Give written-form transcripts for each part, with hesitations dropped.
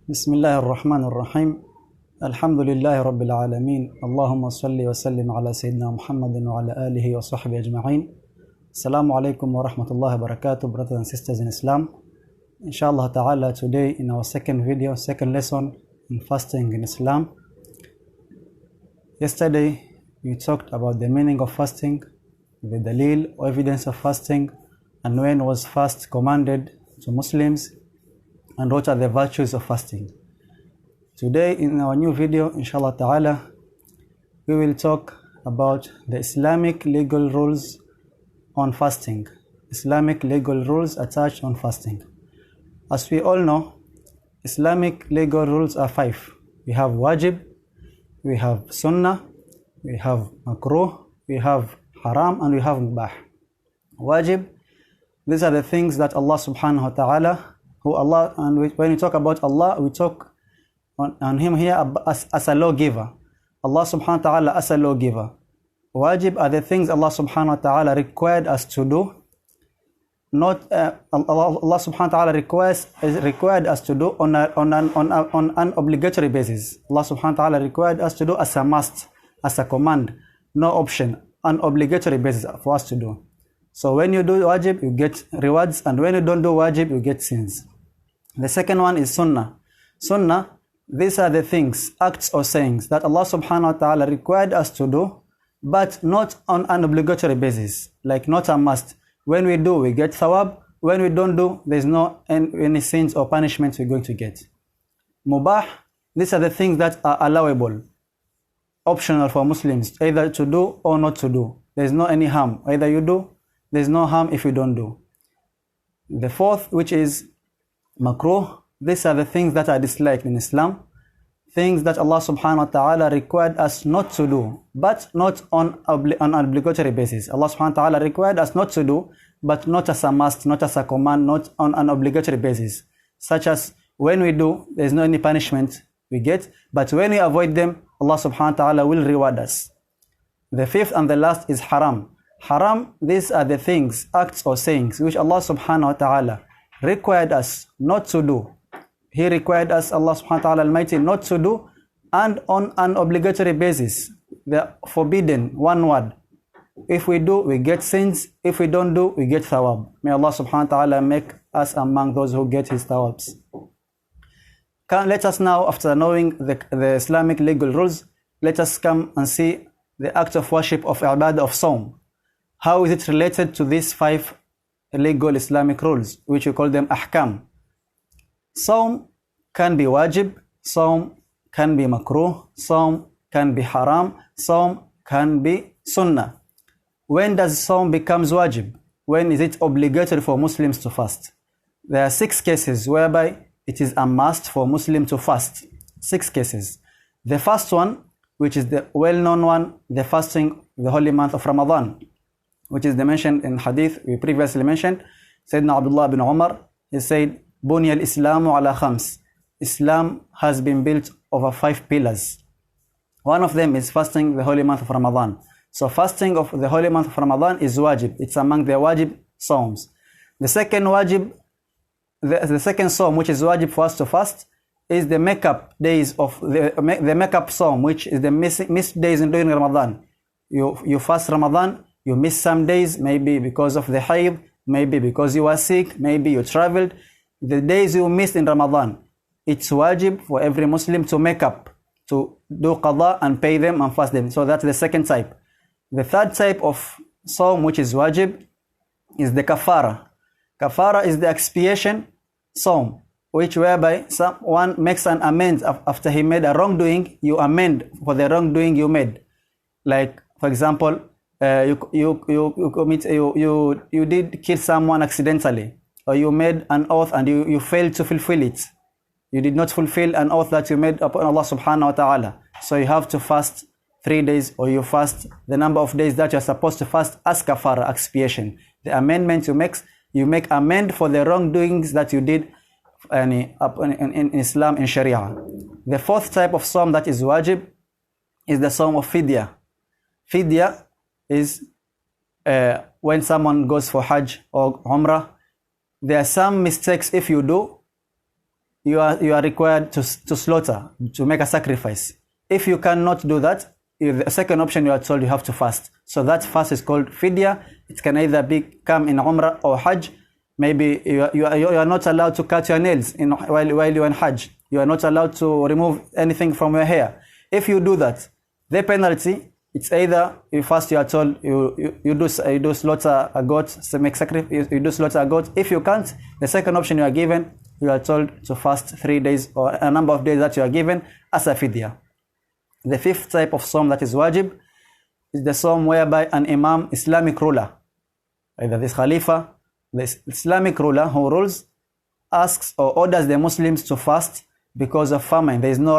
بسم الله الرحمن الرحيم الحمد لله رب العالمين اللهم صل وسلم على سيدنا محمد وعلى آله وصحبه أجمعين. Assalamu alaikum wa rahmatullahi wa barakatuh, brothers and sisters in Islam. Inshallah ta'ala, today in our second lesson in fasting in Islam. Yesterday we talked about the meaning of fasting, the dalil or evidence of fasting, and when was fast commanded to Muslims, and what are the virtues of fasting. Today in our new video, inshallah ta'ala, we will talk about the Islamic legal rules on fasting. Islamic legal rules attached on fasting. As we all know, Islamic legal rules are 5. We have wajib, we have sunnah, we have makruh, we have haram, and we have mubah. Wajib, these are the things that Allah subhanahu wa ta'ala, and when we talk about Allah, we talk on Him here as a lawgiver. Allah subhanahu wa ta'ala as a lawgiver. Wajib are the things Allah subhanahu wa ta'ala required us to do. Allah subhanahu wa ta'ala required us to do on an obligatory basis. Allah subhanahu wa ta'ala required us to do as a must, as a command, no option, an obligatory basis for us to do. So when you do wajib, you get rewards, and when you don't do wajib, you get sins. The second one is sunnah. Sunnah, these are the things, acts or sayings that Allah subhanahu wa ta'ala required us to do, but not on an obligatory basis, like not a must. When we do, we get thawab. When we don't do, there's no any sins or punishments we're going to get. Mubah, these are the things that are allowable, optional for Muslims, either to do or not to do. There's no any harm. Either you do, there's no harm if you don't do. The fourth, which is makruh, these are the things that are disliked in Islam. Things that Allah subhanahu wa ta'ala required us not to do, but not on an obligatory basis. Allah subhanahu wa ta'ala required us not to do, but not as a must, not as a command, not on an obligatory basis. Such as when we do, there's no any punishment we get, but when we avoid them, Allah subhanahu wa ta'ala will reward us. The fifth and the last is haram. Haram, these are the things, acts or sayings, which Allah subhanahu wa ta'ala required us not to do. He required us, Allah subhanahu wa ta'ala Almighty, not to do, and on an obligatory basis. The forbidden, one word. If we do, we get sins. If we don't do, we get thawab. May Allah subhanahu wa ta'ala make us among those who get His thawabs. Let us now, after knowing the Islamic legal rules, let us come and see the act of worship of ibadah of Sawm. How is it related to these 5 legal Islamic rules, which we call them ahkam? Sawm can be wajib, Sawm can be makruh, Sawm can be haram, Sawm can be sunnah. When does Sawm becomes wajib? When is it obligatory for Muslims to fast? There are 6 cases whereby it is a must for Muslim to fast. 6 cases. The first one, which is the well-known one, the fasting the holy month of Ramadan, which is mentioned in hadith we previously mentioned. Sayyidina Abdullah bin Umar, he said, Bunya al-Islamu ala khams. Islam has been built over 5 pillars. One of them is fasting the holy month of Ramadan. So fasting of the holy month of Ramadan is wajib. It's among the wajib psalms. The second wajib, the second psalm which is wajib for us to fast is the makeup days of the makeup psalm, which is the missed days in during Ramadan. You fast Ramadan, you miss some days, maybe because of the hayd, maybe because you are sick, maybe you traveled. The days you missed in Ramadan, it's wajib for every Muslim to make up, to do qada and pay them and fast them. So that's the second type. The third type of psalm which is wajib is the kafara. Kafara is the expiation psalm, which whereby someone makes an amends after he made a wrongdoing, you amend for the wrongdoing you made. Like, for example, you did kill someone accidentally, or you made an oath and you failed to fulfill it. You did not fulfill an oath that you made upon Allah subhanahu wa ta'ala. So you have to fast 3 days, or you fast the number of days that you're supposed to fast as kafara, expiation. The amendment you make amend for the wrongdoings that you did in Islam, in Sharia. The fourth type of psalm that is wajib is the psalm of fidya. Fidya is when someone goes for Hajj or Umrah. There are some mistakes if you do, you are required to slaughter, to make a sacrifice. If you cannot do that, the second option you are told you have to fast. So that fast is called fidya. It can either come in Umrah or Hajj. Maybe you are not allowed to cut your nails while you are in Hajj. You are not allowed to remove anything from your hair. If you do that, the penalty, it's either you fast, you are told you do slaughter a goat, make sacrifice, you do slaughter a goat. If you can't, the second option you are given, you are told to fast 3 days or a number of days that you are given as a fidya. The fifth type of Sawm that is wajib is the Sawm whereby an Imam, Islamic ruler, either this Khalifa, the Islamic ruler who rules, asks or orders the Muslims to fast because of famine. There is no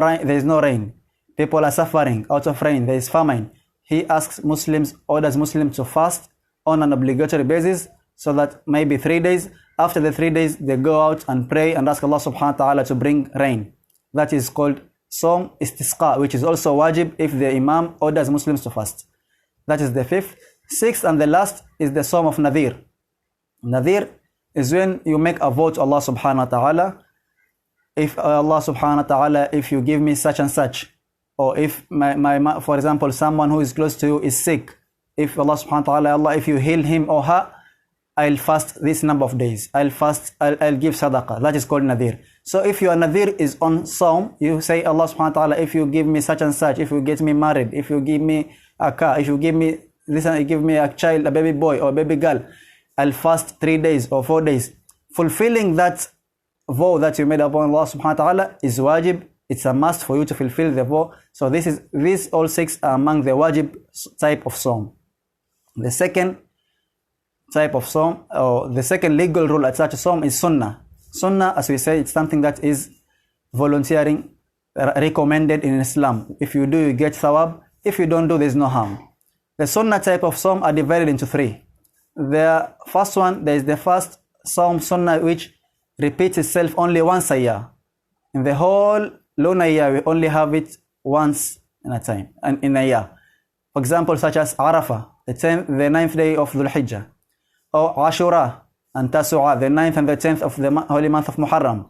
rain. People are suffering out of rain. There is famine. He orders Muslims to fast on an obligatory basis, so that maybe 3 days. After the 3 days, they go out and pray and ask Allah subhanahu wa ta'ala to bring rain. That is called Sawm Istisqa, which is also wajib if the Imam orders Muslims to fast. That is the fifth. Sixth and the last is the Sawm of Nadir. Nadir is when you make a vote to Allah subhanahu wa ta'ala. If Allah subhanahu wa ta'ala, if you give me such and such, or if for example, someone who is close to you is sick, if Allah subhanahu wa ta'ala, Allah, if you heal him or her, I'll fast this number of days. I'll give sadaqah. That is called nadir. So if your nadir is on Sawm, you say, Allah subhanahu wa ta'ala, if you give me such and such, if you get me married, if you give me a car, if you give me this, and give me a child, a baby boy or a baby girl, I'll fast 3 days or 4 days. Fulfilling that vow that you made upon Allah subhanahu wa ta'ala is wajib. It's a must for you to fulfill the vow. So these all six are among the wajib type of Sawm. The second type of Sawm, or the second legal rule attached to Sawm, is Sunnah. Sunnah, as we say, it's something that is volunteering, recommended in Islam. If you do, you get thawab. If you don't do, there's no harm. The Sunnah type of Sawm are divided into three. The first one, there is the first Sawm Sunnah, which repeats itself only once a year. In the whole lunar year, we only have it once in a year. For example, such as Arafah, the 9th day of Dhul Hijjah, or Ashura and Tasu'a, the 9th and the 10th of the holy month of Muharram,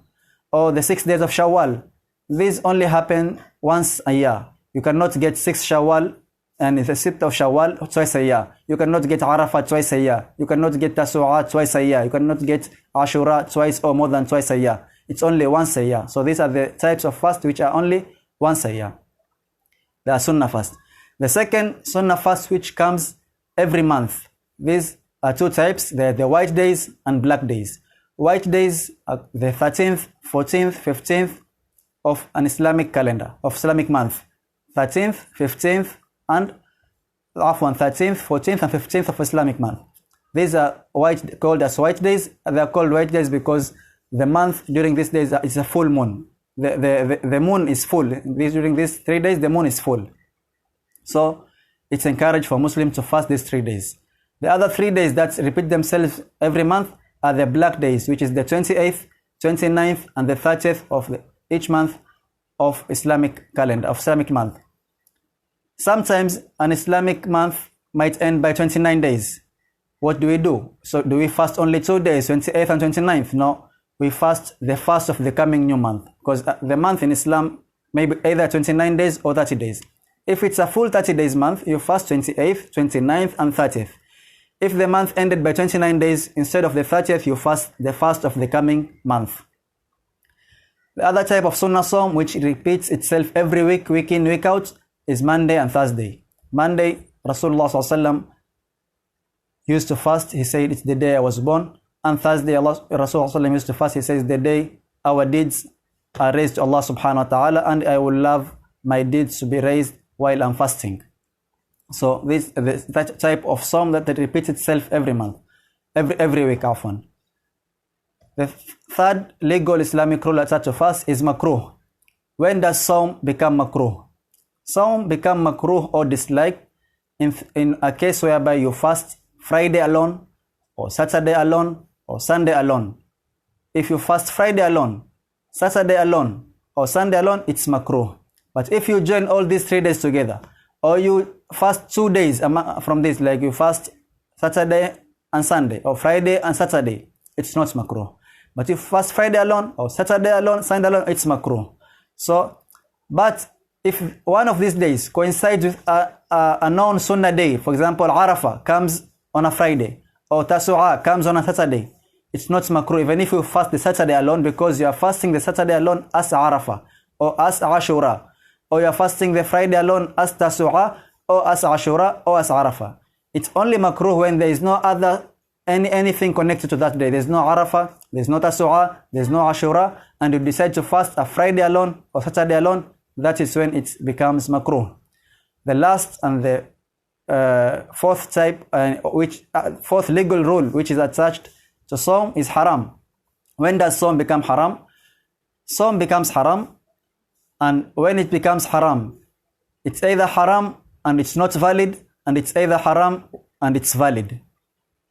or the 6 days of Shawwal. These only happen once a year. You cannot get 6 Shawwal and the 6th of Shawwal twice a year. You cannot get Arafah twice a year. You cannot get Tasu'a twice a year. You cannot get Ashura twice or more than twice a year. It's only once a year. So these are the types of fast which are only once a year. They are Sunnah fast. The second Sunnah fast, which comes every month. These are two types. They're the white days and black days. White days are the 13th, 14th, 15th of an Islamic calendar, of Islamic month. 13th, 15th, and 13th, 14th, and 15th of Islamic month. These are called as white days. They are called white days because the month during these days is a full moon. The moon is full. During these 3 days, the moon is full. So it's encouraged for Muslims to fast these 3 days. The other 3 days that repeat themselves every month are the black days, which is the 28th, 29th, and the 30th of each month of Islamic calendar, of Islamic month. Sometimes an Islamic month might end by 29 days. What do we do? So do we fast only 2 days, 28th and 29th? No, we fast the first of the coming new month, because the month in Islam may be either 29 days or 30 days. If it's a full 30 days month, you fast 28th, 29th, and 30th. If the month ended by 29 days, instead of the 30th, you fast the first of the coming month. The other type of Sunnah Sawm, which repeats itself every week, week in, week out, is Monday and Thursday. Monday, Rasulullah SAW used to fast. He said, it's the day I was born. And Thursday, Rasulullah SAW used to fast. He says, the day our deeds are raised to Allah subhanahu wa ta'ala, and I will love my deeds to be raised while I'm fasting. So that type of Sawm that repeats itself every month, every week often. The third legal Islamic rule attached to fast is makruh. When does Sawm become makruh? Sawm become makruh or disliked in a case whereby you fast Friday alone, or Saturday alone, or Sunday alone. If you fast Friday alone, Saturday alone, or Sunday alone, it's makruh. But if you join all these 3 days together, or you fast 2 days from this, like you fast Saturday and Sunday, or Friday and Saturday, it's not makruh. But if you fast Friday alone or Saturday alone, Sunday alone, it's makruh. So, but if one of these days coincides with a known sunnah day, for example, Arafah comes on a Friday, or Tasu'ah comes on a Saturday, it's not makruh even if you fast the Saturday alone, because you are fasting the Saturday alone as Arafah, or as Ashura, or you are fasting the Friday alone as Tasu'ah, or as Ashura, or as Arafah. It's only makruh when there is no other anything connected to that day. There's no Arafah, there's no Tasu'ah, there's no Ashura, and you decide to fast a Friday alone or Saturday alone, that is when it becomes makruh. The last and the fourth type, fourth legal rule which is attached to Sawm is haram. When does Sawm become haram? Sawm becomes haram, and when it becomes haram, it's either haram and it's not valid, and it's either haram and it's valid.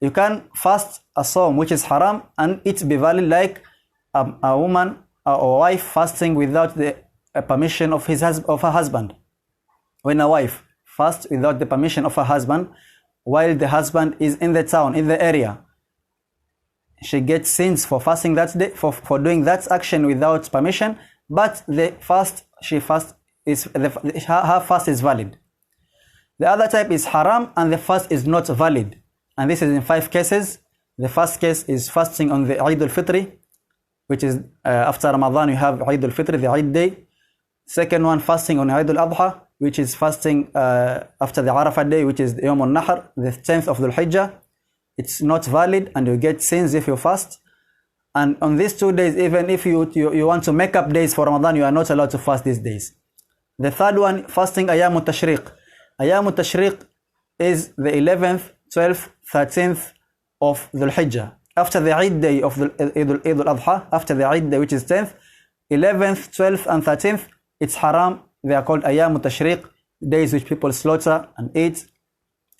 You can fast a Sawm which is haram and it be valid, like a woman or wife fasting without the permission of her husband. When a wife fasts without the permission of her husband, while the husband is in the town, in the area, she gets sins for fasting that day, for doing that action without permission, but the fast her fast is valid. The other type is haram and the fast is not valid, and this is in 5 cases. The first case is fasting on the Eid al-Fitr, which is after Ramadan you have Eid al-Fitr, the Eid day. Second one, fasting on Eid al-Adha, which is fasting after the Arafah day, which is Yawm al-Nahr, the 10th of Dhul Hijjah. It's not valid and you get sins if you fast. And on these 2 days, even if you want to make up days for Ramadan, you are not allowed to fast these days. The third one, fasting Ayyam al-Tashriq. Ayyam al-Tashriq is the 11th, 12th, 13th of Dhul Hijjah. After the Eid day of Eid al-Adha, after the Eid day, which is 10th, 11th, 12th and 13th, it's haram. They are called Ayyam al-Tashriq, days which people slaughter and eat.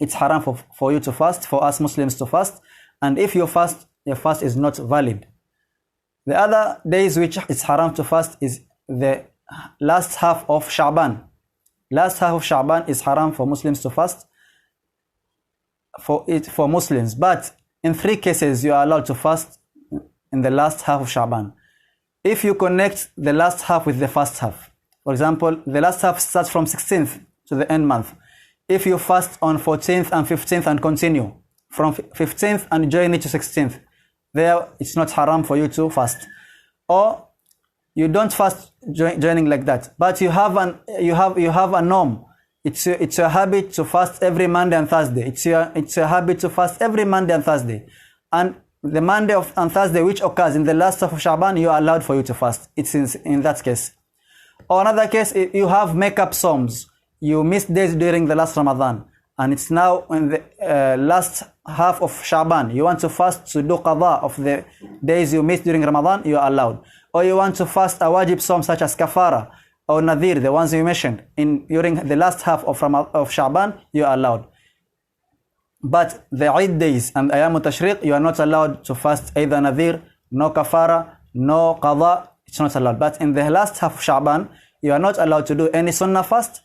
It's haram for you to fast, for us Muslims to fast. And if you fast, your fast is not valid. The other days which it's haram to fast is the last half of Sha'ban. Last half of Sha'ban is haram for Muslims to fast, for Muslims. But in 3 cases you are allowed to fast in the last half of Sha'ban. If you connect the last half with the first half. For example, the last half starts from 16th to the end month. If you fast on 14th and 15th and continue from 15th and journey to 16th, there it's not haram for you to fast. Or you don't fast joining like that, but you have a norm. It's your habit to fast every Monday and Thursday. It's your habit to fast every Monday and Thursday, and the Monday and Thursday which occurs in the last half of Sha'ban, you are allowed for you to fast. It's in that case. Or another case, you have make-up Psalms. You missed days during the last Ramadan, and it's now in the last half of Sha'ban. You want to fast to do qada of the days you missed during Ramadan, you are allowed. Or you want to fast a wajib Psalm such as kafara or nadir, the ones you mentioned, during the last half of Sha'ban, you are allowed. But the Eid days and Ayyam al-Tashriq, you are not allowed to fast either nadir, no kafara, no qada. It's not allowed. But in the last half of Sha'ban, you are not allowed to do any sunnah fast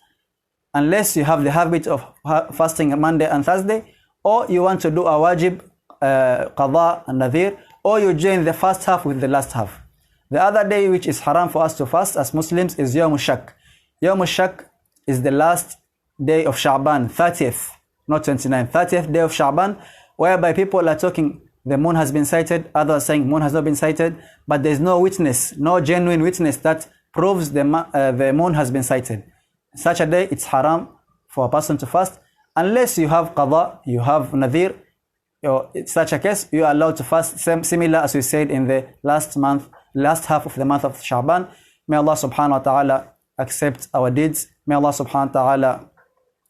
unless you have the habit of fasting Monday and Thursday, or you want to do a wajib, qada and nadir, or you join the first half with the last half. The other day which is haram for us to fast as Muslims is Yawm al-Shak. Yawm al-Shak is the last day of Sha'ban, 30th, not 29th, 30th day of Sha'ban, whereby people are talking the moon has been sighted, others saying moon has not been sighted, but there is no witness, no genuine witness that proves the moon has been sighted. Such a day, it's haram for a person to fast, unless you have qada, you have nadir. In such a case, you are allowed to fast, similar as we said in the last half of the month of Sha'ban. May Allah subhanahu wa ta'ala accept our deeds. May Allah subhanahu wa ta'ala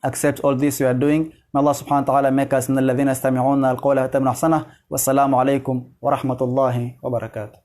accept all this we are doing. May Allah subhanahu wa ta'ala make us min alladhina yastami'una al-qawla wa yattabi'una ahsanah. Wassalamu alaikum wa rahmatullahi wa barakatuh.